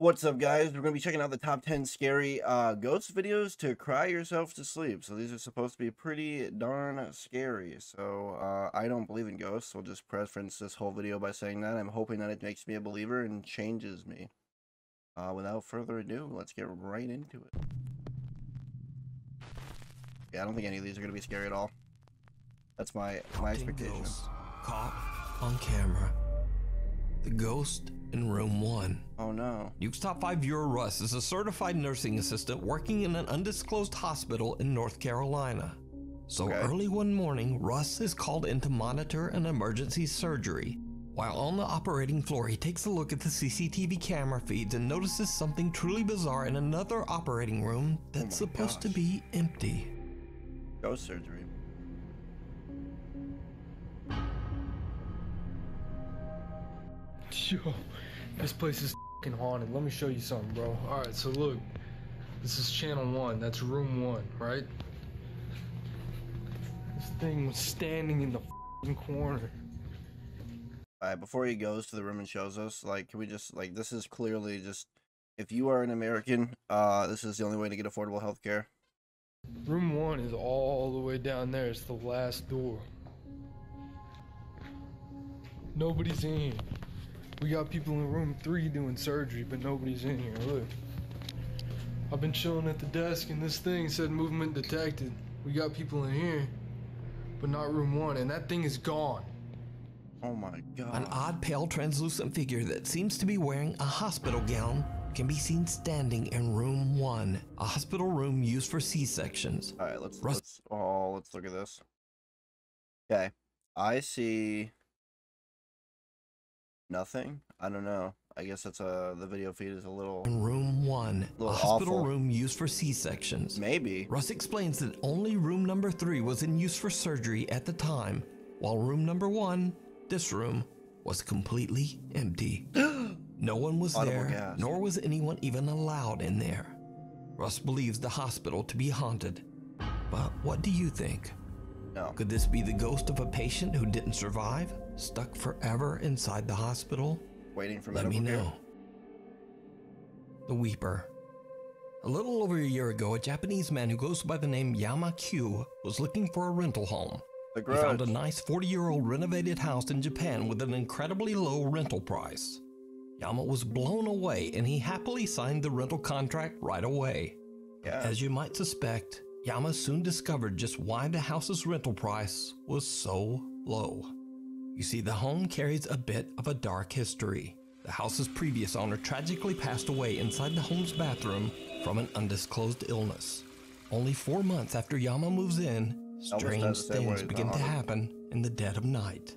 What's up, guys? We're going to be checking out the top 10 scary ghost videos to cry yourself to sleep. So these are supposed to be pretty darn scary. So I don't believe in ghosts. I'll just preference this whole video by saying that. I'm hoping that it makes me a believer and changes me. Without further ado, let's get right into it. Yeah, I don't think any of these are going to be scary at all. That's my expectation. Ghost caught on camera. The ghost in room 1. Oh no. Nuke's top 5 viewer Russ is a certified nursing assistant working in an undisclosed hospital in North Carolina. So early one morning, Russ is called in to monitor an emergency surgery. While on the operating floor, he takes a look at the CCTV camera feeds and notices something truly bizarre in another operating room that's supposed to be empty. Ghost surgery. Yo, this place is f***ing haunted. Let me show you something, bro. Alright, so look. This is channel 1. That's room 1, right? This thing was standing in the f***ing corner. Alright, before he goes to the room and shows us, like, can we just, like, this is clearly just, if you are an American, this is the only way to get affordable health care. Room 1 is all the way down there. It's the last door. Nobody's in here. We got people in room 3 doing surgery, but nobody's in here. Look. I've been chilling at the desk and this thing said movement detected. We got people in here, but not room 1, and that thing is gone. Oh my god. An odd, pale, translucent figure that seems to be wearing a hospital gown can be seen standing in room 1, a hospital room used for C-sections. Alright, let's look at this. Okay. I see nothing. I don't know. I guess that's the video feed is a little in room 1, a hospital awful. room used for C-sections. Maybe. Russ explains that only room number 3 was in use for surgery at the time, while room number 1, this room, was completely empty. No one was there, nor was anyone even allowed in there. Russ believes the hospital to be haunted. But what do you think? No. Could this be the ghost of a patient who didn't survive, stuck forever inside the hospital? Waiting for Let me medical care? know. The Weeper. A little over a year ago, a Japanese man who goes by the name Yama Q was looking for a rental home. The He found a nice 40-year-old renovated house in Japan with an incredibly low rental price. Yama was blown away and he happily signed the rental contract right away. Yeah. As you might suspect, Yama soon discovered just why the house's rental price was so low. You see, the home carries a bit of a dark history. The house's previous owner tragically passed away inside the home's bathroom from an undisclosed illness. Only 4 months after Yama moves in, strange things begin to happen in the dead of night.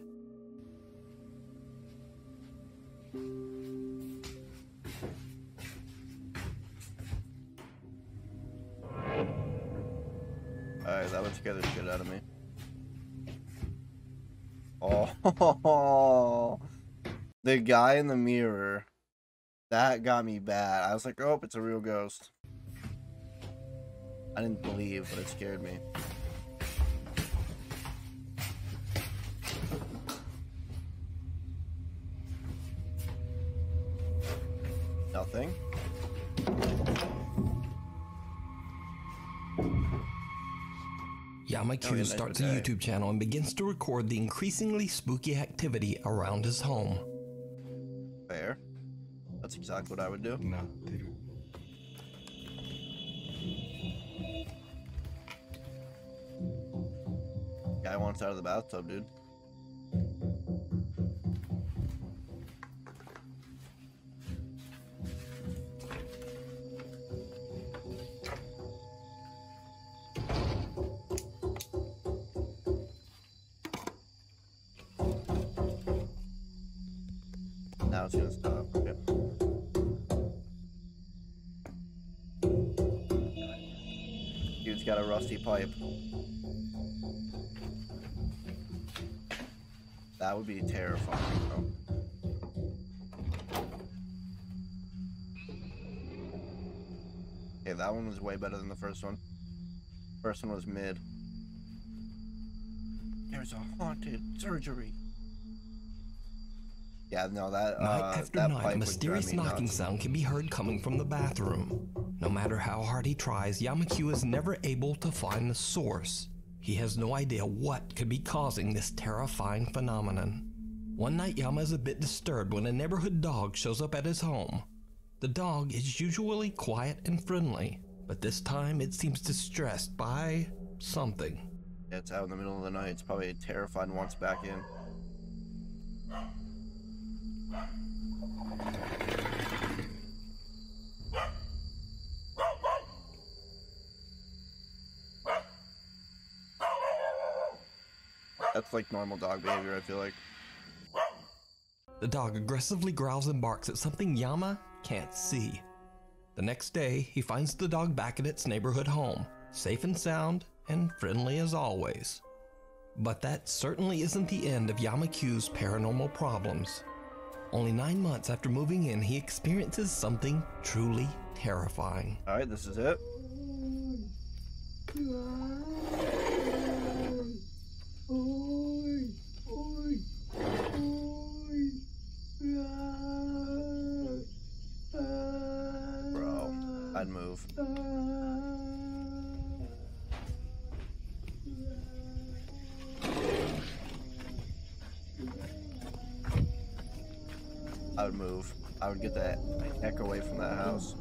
Alright, that would scare the shit out of me. Oh, the guy in the mirror. That got me bad. I was like, oh, it's a real ghost. I didn't believe, but it scared me. Nothing. Yama Q starts a YouTube channel and begins to record the increasingly spooky activity around his home. Fair. That's exactly what I would do. Guy wants out of the bathtub, dude. Now it's gonna stop. Yep. Dude's got a rusty pipe. That would be terrifying, bro. Okay, that one was way better than the first one. First one was mid. There's a haunted surgery. Yeah, no, that Night after that night, a pipe would mysterious drive me knocking nuts. sound can be heard coming from the bathroom. No matter how hard he tries, Yamakyu is never able to find the source. He has no idea what could be causing this terrifying phenomenon. One night, Yama is a bit disturbed when a neighborhood dog shows up at his home. The dog is usually quiet and friendly, but this time it seems distressed by something. Yeah, it's out in the middle of the night. It's probably terrified and wants back in. That's like normal dog behavior, I feel like. The dog aggressively growls and barks at something Yama can't see. The next day, he finds the dog back at its neighborhood home, safe and sound and friendly as always. But that certainly isn't the end of Yamakyu's paranormal problems. Only 9 months after moving in, he experiences something truly terrifying. Alright, this is it. Bro, I'd move. I would move. I would get that heck away from that house.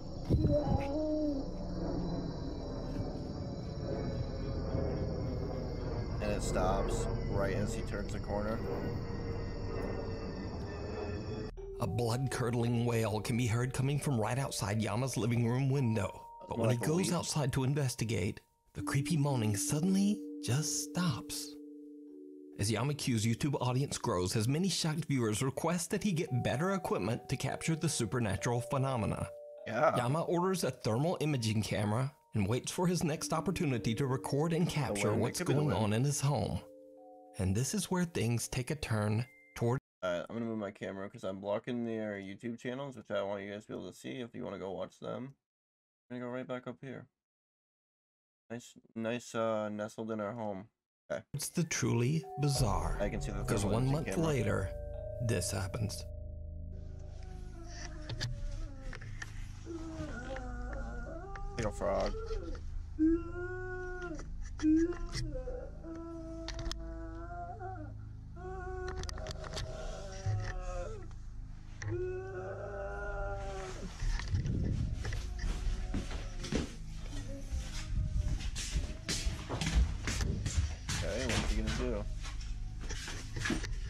And it stops right as he turns the corner. A blood-curdling wail can be heard coming from right outside Yama's living room window. But when he goes outside to investigate, the creepy moaning suddenly just stops. As Yamakyu's YouTube audience grows, his many shocked viewers request that he get better equipment to capture the supernatural phenomena. Yeah. Yama orders a thermal imaging camera and waits for his next opportunity to record and capture what's going on in his home. And this is where things take a turn toward... Alright, I'm gonna move my camera because I'm blocking their YouTube channels, which I want you guys to be able to see if you want to go watch them. I'm gonna go right back up here. Nice, nestled in our home. Okay. It's the truly bizarre. I can see the because 1 month later, this happens. Like a frog. Okay, what's he gonna do?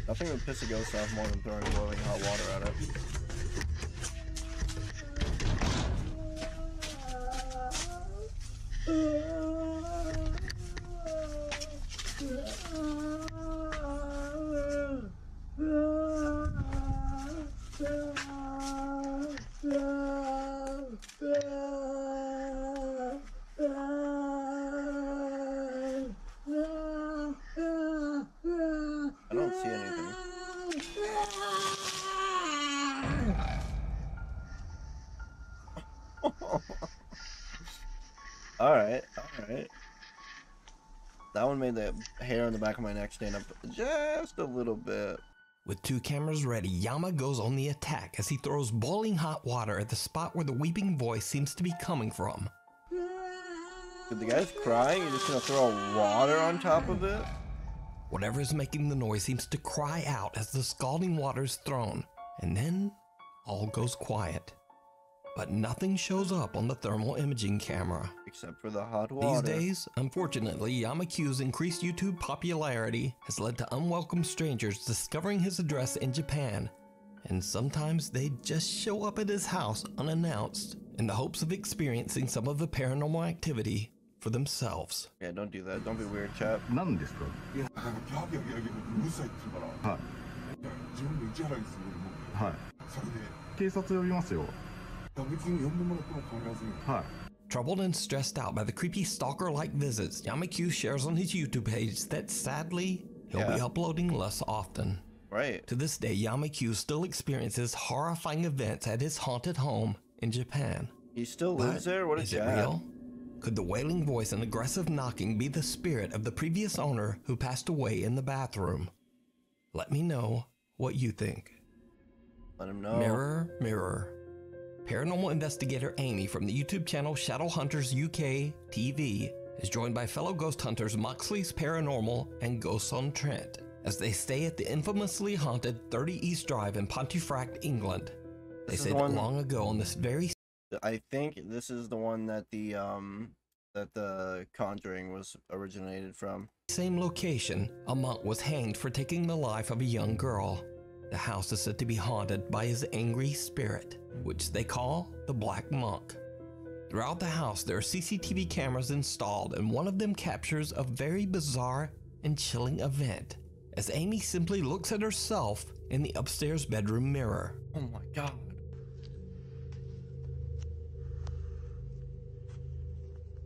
Nothing would piss a ghost off more than throwing boiling hot water at it. I don't see anything. Alright. That one made the hair on the back of my neck stand up just a little bit. With 2 cameras ready, Yama goes on the attack as he throws boiling hot water at the spot where the weeping voice seems to be coming from. Dude, the guy's crying, you're just gonna throw water on top of it? Whatever is making the noise seems to cry out as the scalding water is thrown, and then all goes quiet. But nothing shows up on the thermal imaging camera. Except for the hot water. These days, unfortunately, Yamakyu's increased YouTube popularity has led to unwelcome strangers discovering his address in Japan, and sometimes they just show up at his house unannounced in the hopes of experiencing some of the paranormal activity for themselves. Yeah, don't do that. Don't be weird, chap. 何ですか。いや、ギャーギャーギャーギャーうるさいって言うから、はい。自分の市原に住んでるもん。はい。それで、警察呼びますよ。別に呼んでもらっても構いませんよ。はい。 Troubled and stressed out by the creepy stalker-like visits, Yamakyu shares on his YouTube page that sadly, he'll be uploading less often. Right. To this day, Yamakyu still experiences horrifying events at his haunted home in Japan. He still lives there? What a Is it chat. real? Could the wailing voice and aggressive knocking be the spirit of the previous owner who passed away in the bathroom? Let me know what you think. Let him know. Mirror, mirror. Paranormal investigator Amy from the YouTube channel Shadowhunters UK TV is joined by fellow ghost hunters Moxley's Paranormal and Ghosts on Trent as they stay at the infamously haunted 30 East Drive in Pontefract, England. They say that long ago on this very... I think this is the one that the Conjuring was originated from. Same location, a monk was hanged for taking the life of a young girl. The house is said to be haunted by his angry spirit, which they call the Black Monk. Throughout the house, there are CCTV cameras installed, and one of them captures a very bizarre and chilling event as Amy simply looks at herself in the upstairs bedroom mirror. Oh my god.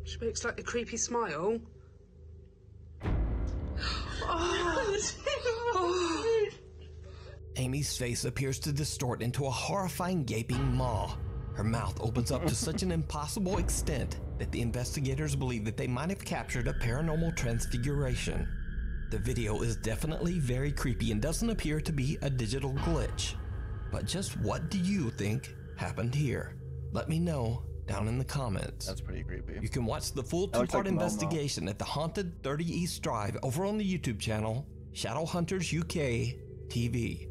She makes like a creepy smile. Oh. Amy's face appears to distort into a horrifying gaping maw. Her mouth opens up to such an impossible extent that the investigators believe that they might have captured a paranormal transfiguration. The video is definitely very creepy and doesn't appear to be a digital glitch. But just what do you think happened here? Let me know down in the comments. That's pretty creepy. You can watch the full two-part investigation at the haunted 30 East Drive over on the YouTube channel Shadowhunters UK TV.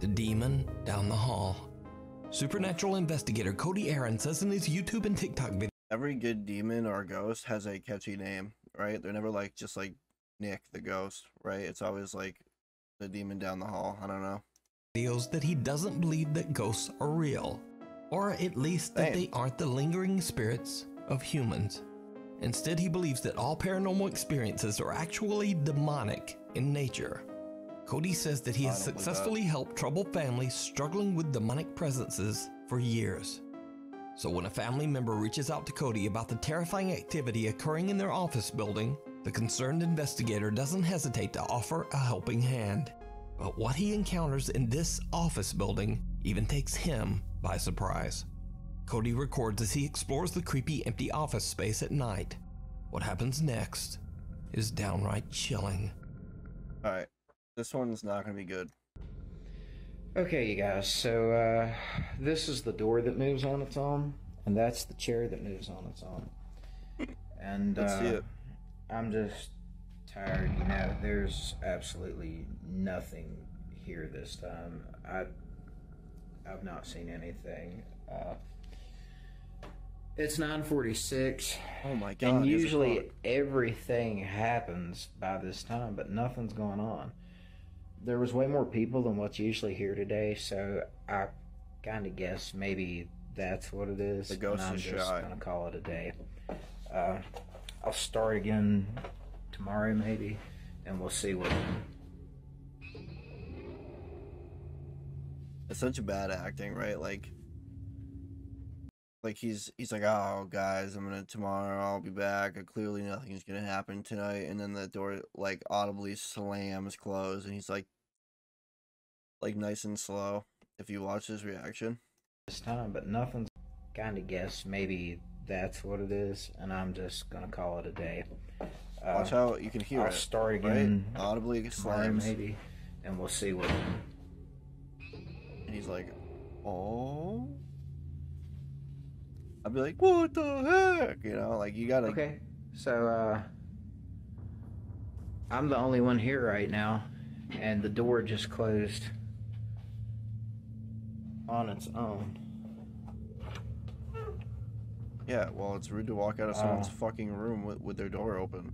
The demon down the hall. Supernatural investigator Cody Aaron says in his YouTube and TikTok video, every good demon or ghost has a catchy name, right? They're never like just like Nick the ghost, right? It's always like the demon down the hall. I don't know. Videos that he doesn't believe that ghosts are real, or at least that they aren't the lingering spirits of humans. Instead, he believes that all paranormal experiences are actually demonic in nature. Cody says that he has successfully helped troubled families struggling with demonic presences for years. So when a family member reaches out to Cody about the terrifying activity occurring in their office building, the concerned investigator doesn't hesitate to offer a helping hand. But what he encounters in this office building even takes him by surprise. Cody records as he explores the creepy empty office space at night. What happens next is downright chilling. Alright. This one's not going to be good. Okay, you guys, so this is the door that moves on its own, and that's the chair that moves on its own. And let's see it. I'm just tired, you know, there's absolutely nothing here this time. I've not seen anything. It's 9:46. Oh my god. And usually everything happens by this time, but nothing's going on. There was way more people than what's usually here today, so I kind of guess maybe that's what it is. The ghost and I'm is just shy. gonna call it a day. I'll start again tomorrow maybe, and we'll see what. It's such bad acting, right? Like he's like, oh guys, tomorrow I'll be back. Clearly nothing's gonna happen tonight, and then the door like audibly slams closed, and he's like nice and slow. If you watch his reaction, This time, but nothing's. Kind of guess maybe that's what it is, and I'm just gonna call it a day. watch how you can hear I'll it. start again right? Audibly tomorrow slams, maybe, and we'll see what. and he's like, oh. I'd be like, what the heck? You know, like you gotta. Okay, so I'm the only one here right now, and the door just closed on its own. Yeah, well, it's rude to walk out of someone's fucking room with their door open.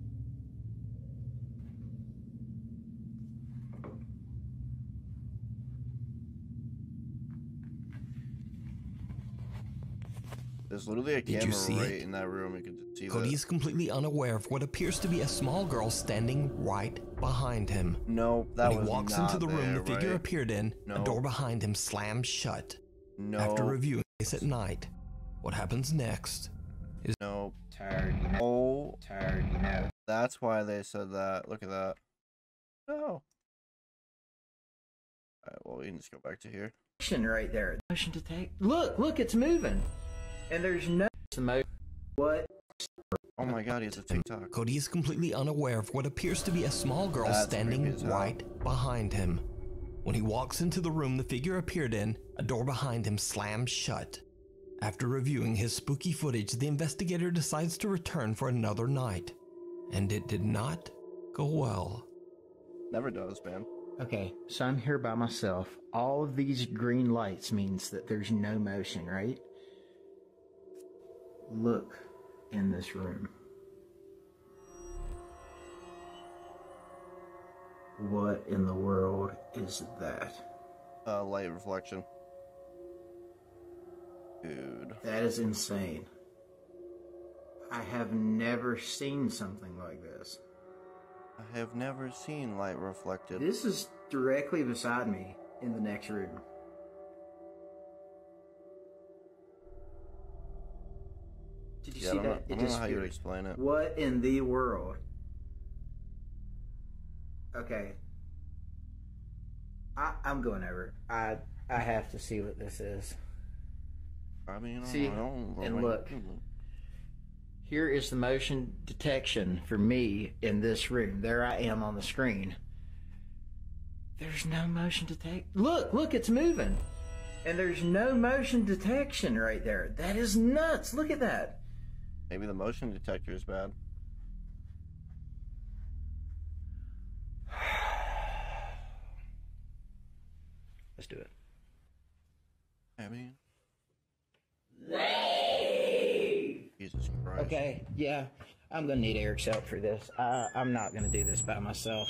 There's literally a camera right in that room. You can see Cody is completely unaware of what appears to be a small girl standing right behind him. No, that was when he walks not into the room there, the figure right? appeared in, No. a door behind him slams shut. No. After reviewing this at night, what happens next is No. Tired, you know. Oh, Tired, you know. that's why they said that. Look at that. No. Alright, well, we can just go back to here. Right there. Motion to take. Look, it's moving, and there's no what. Oh my god, he has a TikTok. Cody is completely unaware of what appears to be a small girl That's standing creepy as hell. right behind him. When he walks into the room the figure appeared in, a door behind him slams shut. After reviewing his spooky footage, the investigator decides to return for another night. And it did not go well. Never does, man. Okay, so I'm here by myself. All of these green lights means that there's no motion, right? Look in this room. What in the world is that? Light reflection. Dude. That is insane. I have never seen something like this. I have never seen light reflected. This is directly beside me in the next room. Did you see that? I don't know how you would explain it. What in the world? Okay. I'm going over. I have to see what this is. I mean, See, and look. Here is the motion detection for me in this room. There I am on the screen. There's no motion detect. Look, it's moving. And there's no motion detection right there. That is nuts. Look at that. Maybe the motion detector is bad. Let's do it. I mean, Leave! Jesus Christ. Okay, yeah. I'm gonna need Eric's help for this. I'm not gonna do this by myself.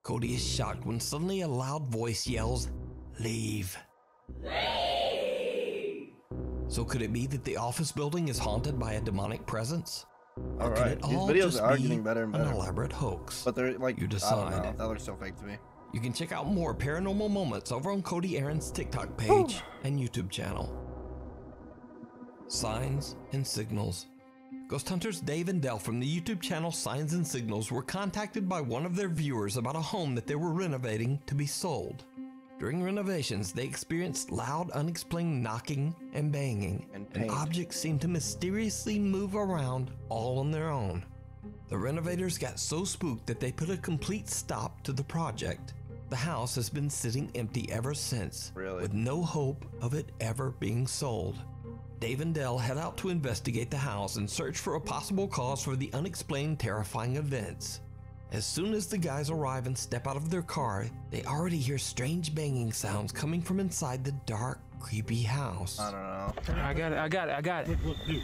Cody is shocked when suddenly a loud voice yells, "Leave." Leave! So could it be that the office building is haunted by a demonic presence? All Could right, it these all videos just are be getting better and an better. elaborate hoax? But they're like, You I don't decide. know. That looks so fake to me. You can check out more paranormal moments over on Cody Aaron's TikTok page and YouTube channel. Signs and Signals. Ghost hunters Dave and Dell from the YouTube channel Signs and Signals were contacted by one of their viewers about a home that they were renovating to be sold. During renovations, they experienced loud, unexplained knocking and banging, And and paint. objects seemed to mysteriously move around all on their own. The renovators got so spooked that they put a complete stop to the project. The house has been sitting empty ever since, Really? with no hope of it ever being sold. Dave and Dell head out to investigate the house and search for a possible cause for the unexplained terrifying events. As soon as the guys arrive and step out of their car, they already hear strange banging sounds coming from inside the dark, creepy house. I don't know. I got it. Look, dude.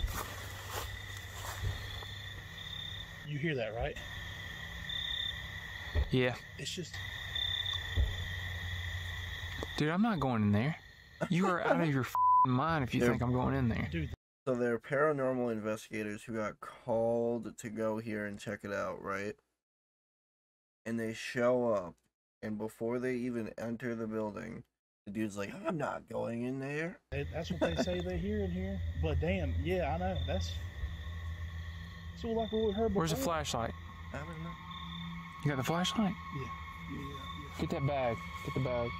You hear that, right? Yeah. It's just... Dude, I'm not going in there. You are out of your mind if you think I'm going in there. Dude, So they're paranormal investigators who got called to go here and check it out, right? And they show up, and before they even enter the building, the dude's like, "I'm not going in there." that's what they say they hear in here. But damn, yeah, I know. That's... So like what we heard before. Where's the flashlight? I don't know. You got the flashlight? Yeah. Get that bag. Get the bag.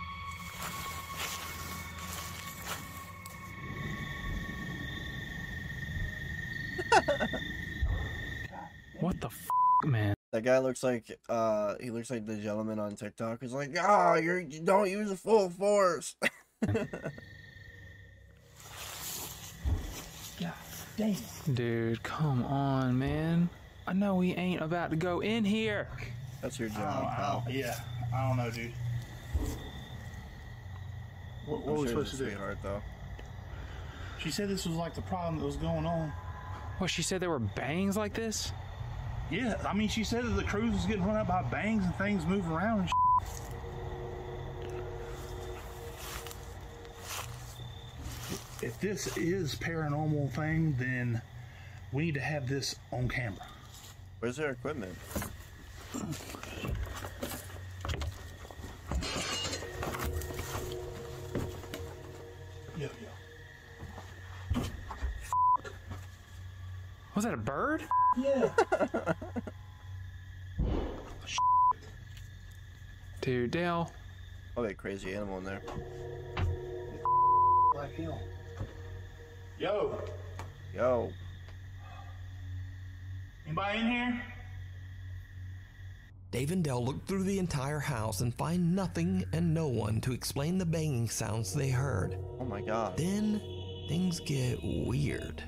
What the f, man? That guy looks like he looks like the gentleman on TikTok who's like, "Ah, you don't use the full force." God damn. Dude, come on, man. I know we ain't about to go in here. That's your job, pal. Yeah, I don't know, dude. What I'm were we sure supposed he's to a do? sweetheart, though. She said this was like the problem that was going on. What, she said there were bangs like this? Yeah, I mean, she said that the cruise was getting run up by bangs and things moving around and If this is paranormal thing, then we need to have this on camera. Where's their equipment? Yo. Was that a bird? Yeah. Dude, Dale. Probably a crazy animal in there. Like him. Yo. Yo. Anybody in here? Dave and Dell look through the entire house and find nothing and no one to explain the banging sounds they heard. Oh my god. Then things get weird.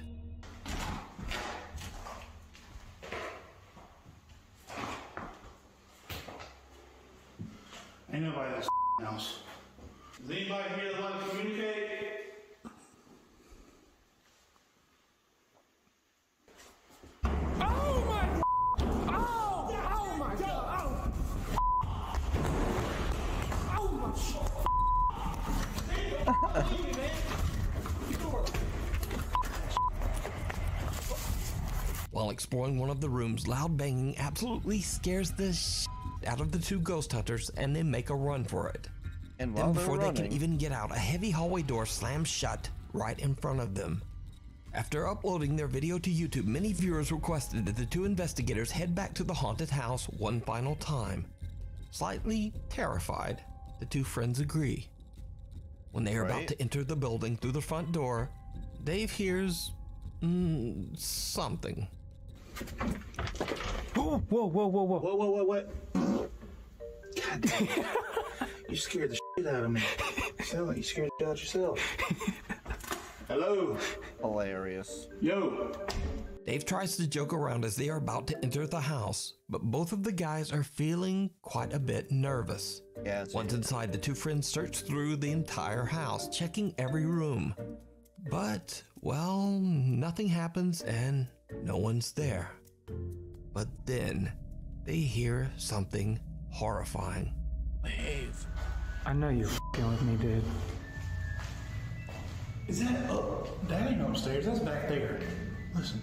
Ain't nobody in this house. Is anybody here that wants to communicate? Oh my! Oh my God! Oh my! While exploring one of the rooms, loud banging absolutely scares the shit out of the two ghost hunters, and they make a run for it. And Then while before they're they can running, even get out, a heavy hallway door slams shut right in front of them. After uploading their video to YouTube, many viewers requested that the two investigators head back to the haunted house one final time. Slightly terrified, the two friends agree. When they are about to enter the building through the front door, Dave hears something. Whoa, whoa, whoa, whoa, whoa. Whoa, whoa, whoa, what? God damn. You scared the shit out of me. Sound like you scared the shit out yourself. Hello. hilarious. Yo. Dave tries to joke around as they are about to enter the house, but both of the guys are feeling quite a bit nervous. Yeah. Once inside, the two friends search through the entire house, checking every room. But, well, nothing happens and no one's there. But then, they hear something horrifying. Dave. I know you're f***ing with me, dude. Is that up? That ain't upstairs. That's back there. Listen.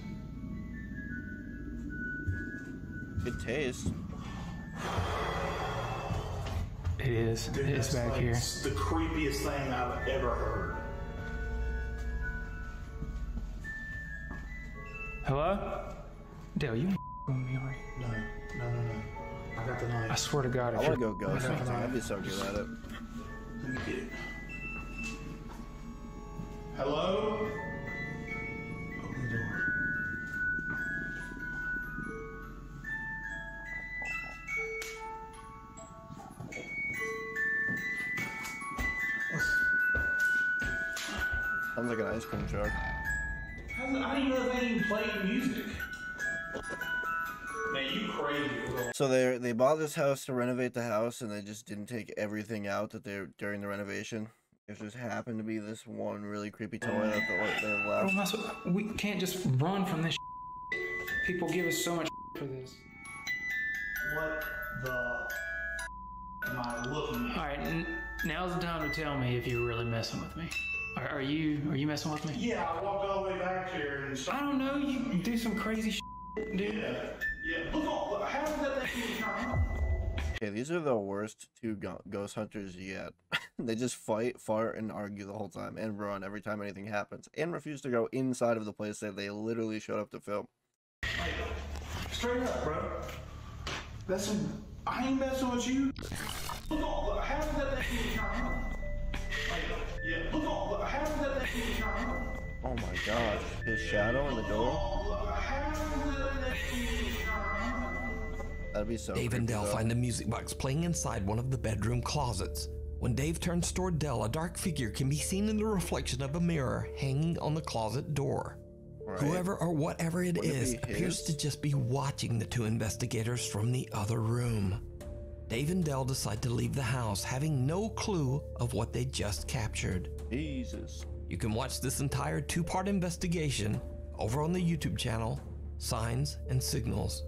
Good taste. It is. Dude, It's that's back like here. the creepiest thing I've ever heard. Hello? Dale, you with me, right? No. I got the knife. I swear to God, I if want to you're... go ghost hunting. I'd be so good at it. Let me get it. Hello? Open the door. Sounds like an ice cream truck. I didn't know they even played music. Man, you crazy. So they bought this house to renovate the house, and they just didn't take everything out that they during the renovation. It just happened to be this one really creepy toy that they left. We can't just run from this. People give us so much for this. What the am I looking at? All right, now's the time to tell me if you're really messing with me. Are you messing with me? Yeah, I walked all the way back here and I don't know. You do some crazy shit, dude. Yeah. Look, how did that thing turn on? Okay, these are the worst two ghost hunters you get. They just fight, fart, and argue the whole time, and run every time anything happens, and refuse to go inside of the place that they literally showed up to film. Straight up, bro. I ain't messing with you. Look, how did that thing turn on? Look, how did that thing turn on? Oh my gosh, his shadow in the door? That'd be so Dave and Dell find a music box playing inside one of the bedroom closets. When Dave turns toward Dell, a dark figure can be seen in the reflection of a mirror hanging on the closet door. Right. Whoever or whatever it is appears to just be watching the two investigators from the other room. Dave and Dell decide to leave the house, having no clue of what they just captured. Jesus. You can watch this entire two-part investigation over on the YouTube channel, Signs and Signals.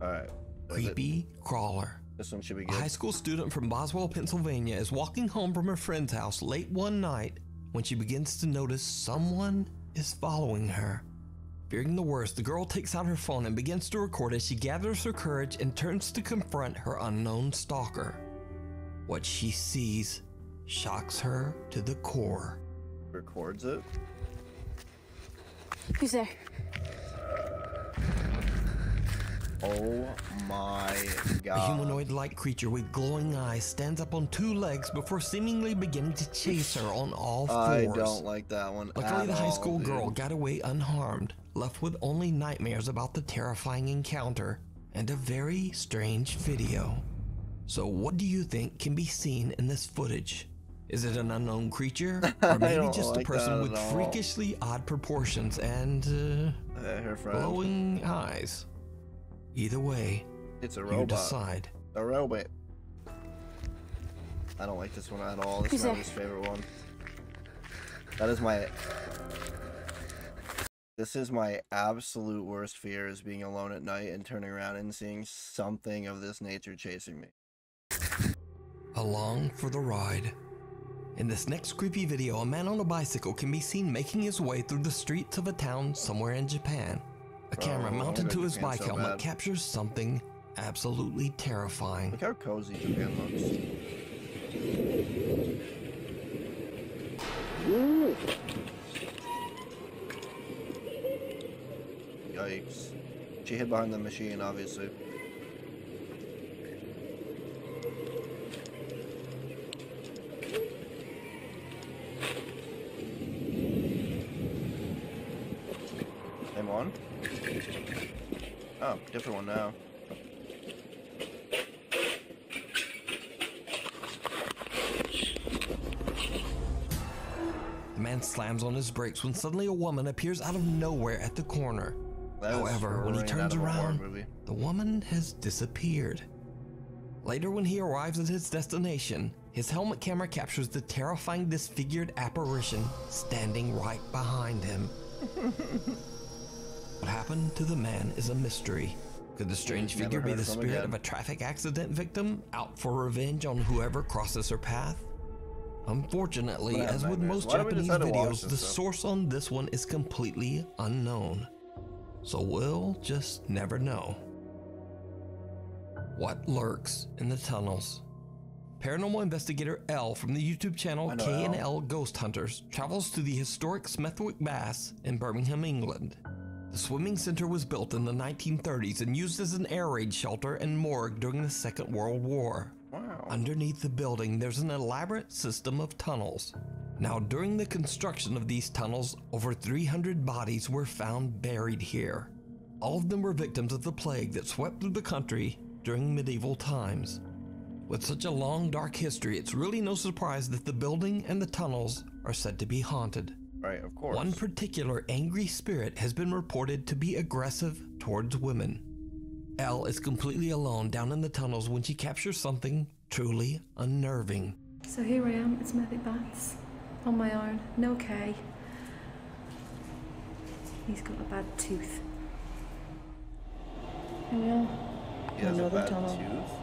Alright. Creepy Crawler. This one should be good. A high school student from Boswell, Pennsylvania is walking home from her friend's house late one night when she begins to notice someone is following her. Fearing the worst, the girl takes out her phone and begins to record as she gathers her courage and turns to confront her unknown stalker. What she sees shocks her to the core. Records it? Who's there? Oh my god. A humanoid-like creature with glowing eyes stands up on two legs before seemingly beginning to chase her on all fours. I don't like that one. Luckily, the high school girl got away unharmed, left with only nightmares about the terrifying encounter and a very strange video. So what do you think can be seen in this footage? Is it an unknown creature, or maybe just a person with freakishly odd proportions and glowing eyes? Either way, it's a you robot. decide. A robot. I don't like this one at all. This is not his favorite one. That is my... This is my absolute worst fear, is being alone at night and turning around and seeing something of this nature chasing me. Along for the ride. In this next creepy video, a man on a bicycle can be seen making his way through the streets of a town somewhere in Japan. A camera mounted to his bike helmet captures something absolutely terrifying. Look how cozy Japan looks. Yikes. She hid behind the machine, obviously. Same one? Oh, different one now. The man slams on his brakes when suddenly a woman appears out of nowhere at the corner. However, when he turns around, the woman has disappeared. Later, when he arrives at his destination, his helmet camera captures the terrifying disfigured apparition standing right behind him. What happened to the man is a mystery. Could the strange figure be the spirit of a traffic accident victim out for revenge on whoever crosses her path? Unfortunately, as with most Japanese videos, the source on this one is completely unknown. So we'll just never know. What lurks in the tunnels? Paranormal investigator L from the YouTube channel K&L Ghost Hunters travels to the historic Smethwick Baths in Birmingham, England. The swimming center was built in the 1930s and used as an air raid shelter and morgue during the Second World War. Wow. Underneath the building, there's an elaborate system of tunnels. Now, during the construction of these tunnels, over 300 bodies were found buried here. All of them were victims of the plague that swept through the country during medieval times. With such a long, dark history, it's really no surprise that the building and the tunnels are said to be haunted. Right, of course. One particular angry spirit has been reported to be aggressive towards women. Elle is completely alone down in the tunnels when she captures something truly unnerving. So here I am at Smethwick Baths, on my own, no K. He's got a bad tooth. Here we are. He has another a bad tunnel. tooth?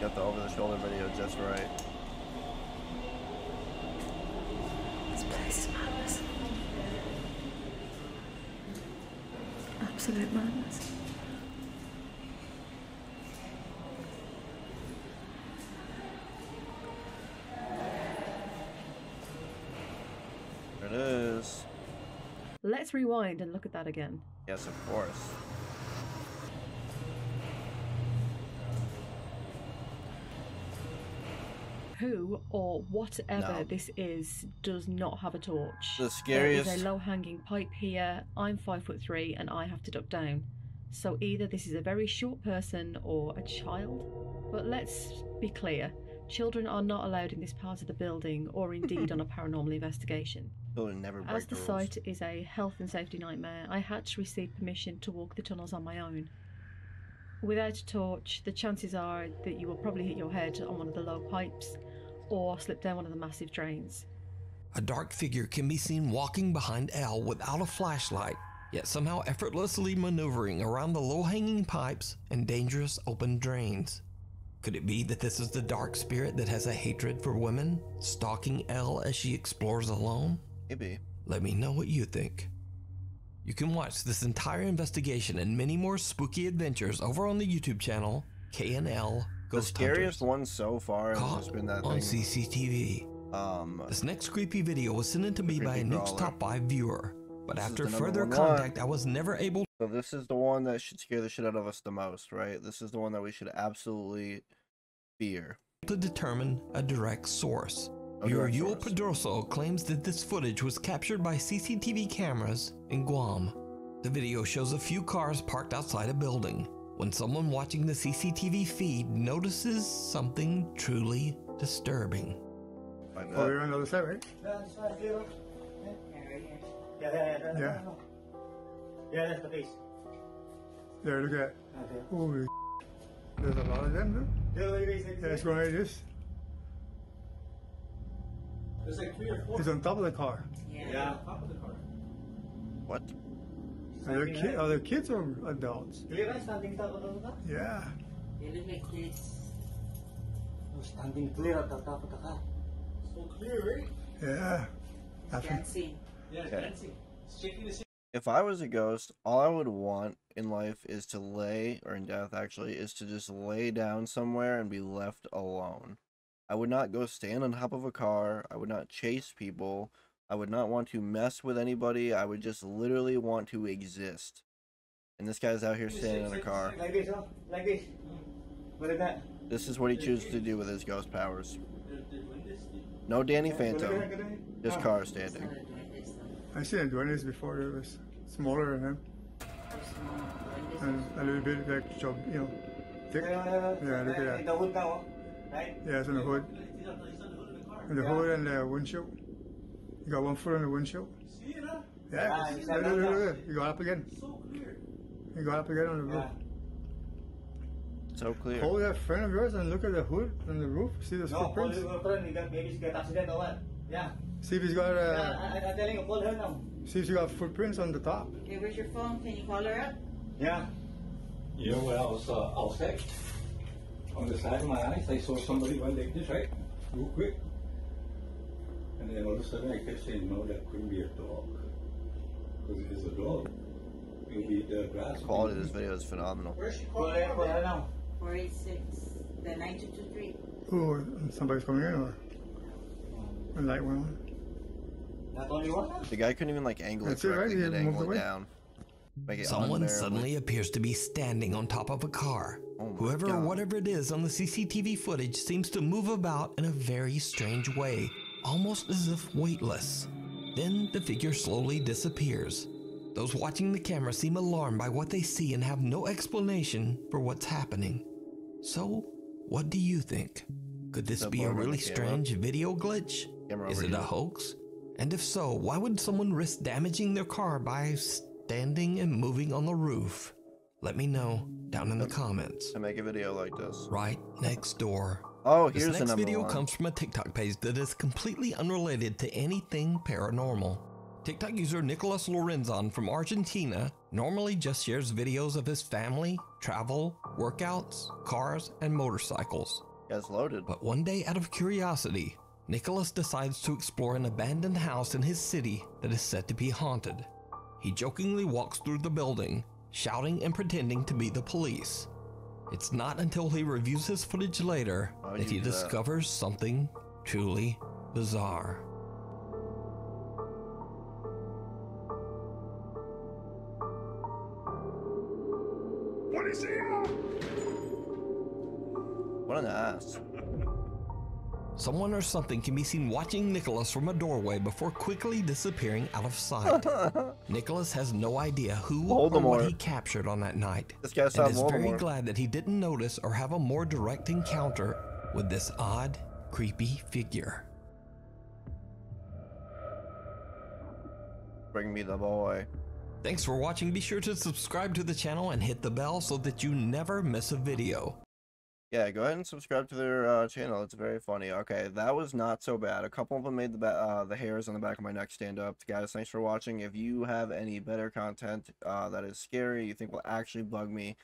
Got the over-the-shoulder video just right. This place is madness. Absolute madness. There it is. Let's rewind and look at that again. Yes, of course. Who or whatever this is does not have a torch. The scariest. There is a low-hanging pipe here. I'm 5'3" and I have to duck down. So either this is a very short person or a child. But let's be clear. Children are not allowed in this part of the building or indeed on a paranormal investigation. As the site is a health and safety nightmare, I had to receive permission to walk the tunnels on my own. Without a torch, the chances are that you will probably hit your head on one of the low pipes or slip down one of the massive drains. A dark figure can be seen walking behind Elle without a flashlight, yet somehow effortlessly maneuvering around the low-hanging pipes and dangerous open drains. Could it be that this is the dark spirit that has a hatred for women, stalking Elle as she explores alone? Maybe. Let me know what you think. You can watch this entire investigation and many more spooky adventures over on the YouTube channel K&L Ghost Hunters. The scariest one so far has just been that on thing. CCTV. This next creepy video was sent in to me by a Nuke's Top 5 viewer, but after further #1 contact, I was never able. So this is the one that should scare the shit out of us the most, right? This is the one that we should absolutely fear. To determine a direct source. Viewer Yul Pedroso claims that this footage was captured by CCTV cameras in Guam. The video shows a few cars parked outside a building when someone watching the CCTV feed notices something truly disturbing. Oh, you're on the other side, right? Yeah. Yeah, that's the base. There, look at that. Holy there's a lot of them, though. Yeah, it's going like this. There's like 3 or 4. He's on top of the car. Yeah. On top of the car. What? Are they kids or adults? Clear standing top of the car? Yeah. They look like kids. Standing clear at the top of the car. So clear, right? Yeah. Can't see. Yeah, okay. Can't see. It's shaking the sea. If I was a ghost, all I would want in life is to lay, or in death actually, is to just lay down somewhere and be left alone. I would not go stand on top of a car. I would not chase people. I would not want to mess with anybody. I would just literally want to exist. And this guy's out here standing in a car. Like this, huh? Like this. What is that? This is what he chooses to do with his ghost powers. No Danny Phantom, just car standing. I seen him doing this before. It was smaller than him. And a little bit like job, you know, thick. Yeah, look at that. The hood now, right? Yeah, it's on the hood. And the hood and the windshield. You got 1 foot on the windshield. Yeah, look. You got up again. You got up again on the roof. So clear. Hold that friend of yours and look at the hood and the roof. See the footprints? No, hold friend. Maybe he's got accident or what? Yeah. See if he's got I'm telling you, call her now. See if you got footprints on the top. Okay, where's your phone? Can you call her up? Yeah. You know what I was outside? On the side of my eyes, I saw somebody went like this, right? Real quick. And then all of a sudden I kept saying, no, that couldn't be a dog. Because it is a dog. It'll be the grass. The quality of this video is phenomenal. Where's she calling her now? 486, the 9223. Oh, somebody's coming in or? The light went on. Not only one? The guy couldn't even like angle That's it correctly, right, could angle it down. Make it Someone suddenly appears to be standing on top of a car. Whoever or whatever it is on the CCTV footage seems to move about in a very strange way, almost as if weightless. Then the figure slowly disappears. Those watching the camera seem alarmed by what they see and have no explanation for what's happening. So, what do you think? Could this be a really strange video glitch? Is it a hoax? And if so, why would someone risk damaging their car by standing and moving on the roof? Let me know down in the comments. To make a video like this. Right next door. Oh, this here's the next number video one. comes from a TikTok page that is completely unrelated to anything paranormal. TikTok user Nicholas Lorenzon from Argentina normally just shares videos of his family, travel, workouts, cars, and motorcycles. Guy's loaded. But one day, out of curiosity, Nicholas decides to explore an abandoned house in his city that is said to be haunted. He jokingly walks through the building, shouting and pretending to be the police. It's not until he reviews his footage later that he discovers something truly bizarre. What is it? What an ass. Someone or something can be seen watching Nicholas from a doorway before quickly disappearing out of sight. Nicholas has no idea who or what he captured on that night, and is very glad that he didn't notice or have a more direct encounter with this odd, creepy figure. Bring me the boy. Thanks for watching. Be sure to subscribe to the channel and hit the bell so that you never miss a video. Yeah, go ahead and subscribe to their channel. It's very funny. Okay, that was not so bad. A couple of them made the hairs on the back of my neck stand up. Guys, thanks for watching. If you have any better content that is scary, you think will actually bug me,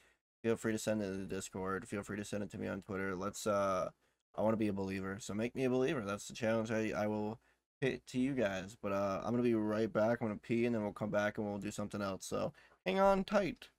feel free to send it in the Discord. Feel free to send it to me on Twitter. I want to be a believer, so make me a believer. That's the challenge I will hit to you guys. But I'm going to be right back. I'm going to pee, and then we'll come back and we'll do something else. So hang on tight.